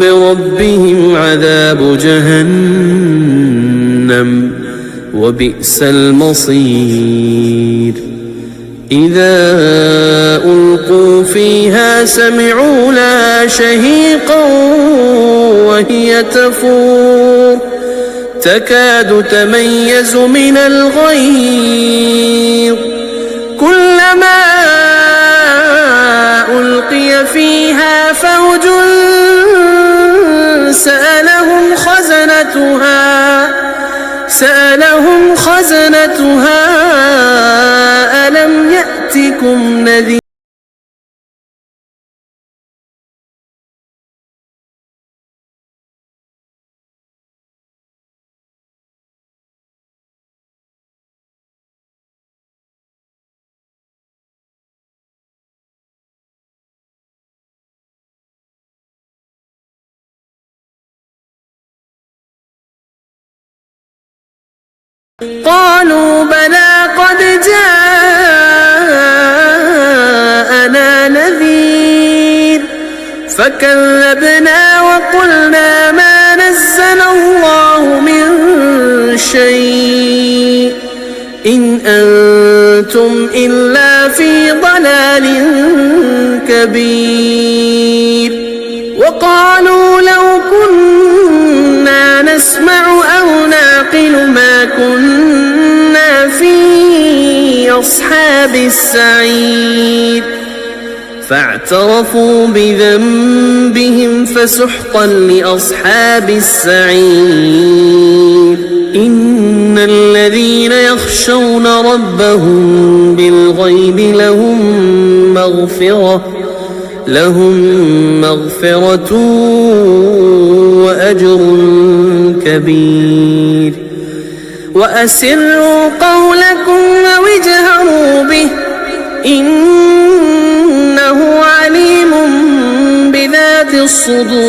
بربهم عذاب جهنم وبئس المصير। إذا ألقوا فيها سمعوا لها شهيقا وهي تفور تكاد تميز من الغيظ كلما ألقي فيها فوج سألهم خزنتها ألم يأتكم نذير। قالوا بلى قد جاءنا نذير فكذبنا وقلنا ما نزل الله من شيء إن أنتم إلا في ضلال كبير। وقالوا لو كنا نسمع أو نعقل ما كنا في أصحاب السعير فاعترفوا بذنبهم فسحقا لأصحاب السعير। إن الذين يخشون ربهم بالغيب لهم مغفرة وأجر كبير। وأسروا قولكم أو اجهروا به إنه عليم بذات الصدور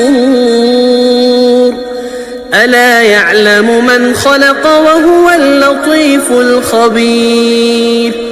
ألا يعلم من خلق وهو اللطيف الخبير।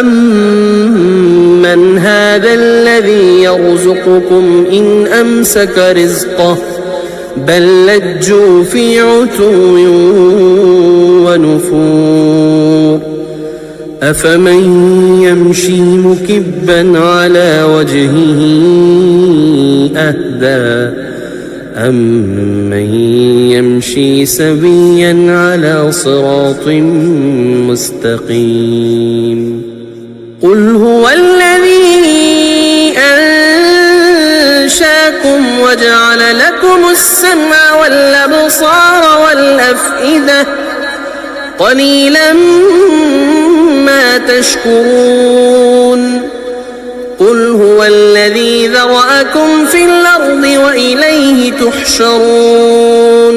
أَمَّنْ هَذَا الَّذِي يَرْزُقُكُمْ إِنْ أَمْسَكَ رِزْقَهُ بَل لَّجُّوا فِي عُتُوٍّ وَنُفُورٍ أَفَمَن يَمْشِي مُكِبًّا عَلَى وَجْهِهِ أَهْدَىٰ أَمَّن يَمْشِي سَوِيًّا عَلَى صِرَاطٍ مُّسْتَقِيمٍ قُلْ هُوَ الَّذِي أَنشَأَكُمْ وَجَعَلَ لَكُمُ السَّمْعَ وَالْأَبْصَارَ وَالْأَفْئِدَةَ قَلِيلًا مَّا تَشْكُرُونَ قُلْ هُوَ الَّذِي ذَرَأَكُمْ فِي الْأَرْضِ وَإِلَيْهِ تُحْشَرُونَ।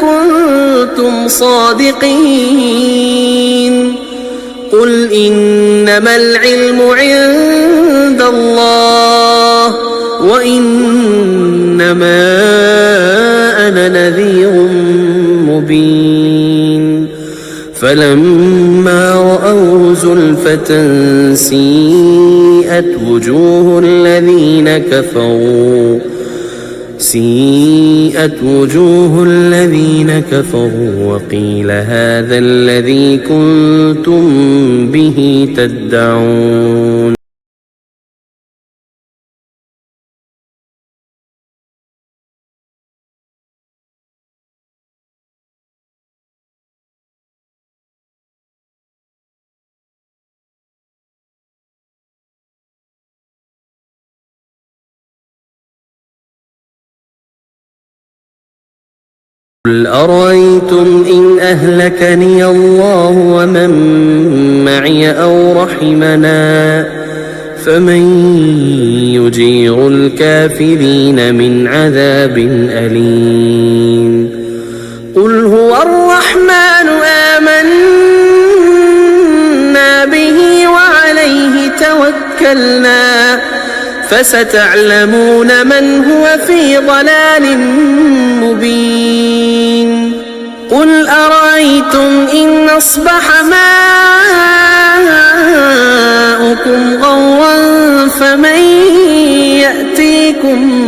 كنتم صادقين قل إنما العلم عند الله وإنما أنا نذير مبين فلما رأوه زلفة سيئت وجوه الذين كفروا وقيل هذا الذي كنتم به تدعون قل أرأيتم إن أهلكني الله ومن معي أو رحمنا فمن يجير الكافرين من عذاب أليم قل هو الرحمن آمنا به وعليه توكلنا فستعلمون من هو في ضلال مبين قل أرأيتم إن أصبح ماؤكم غورا فمن يأتيكم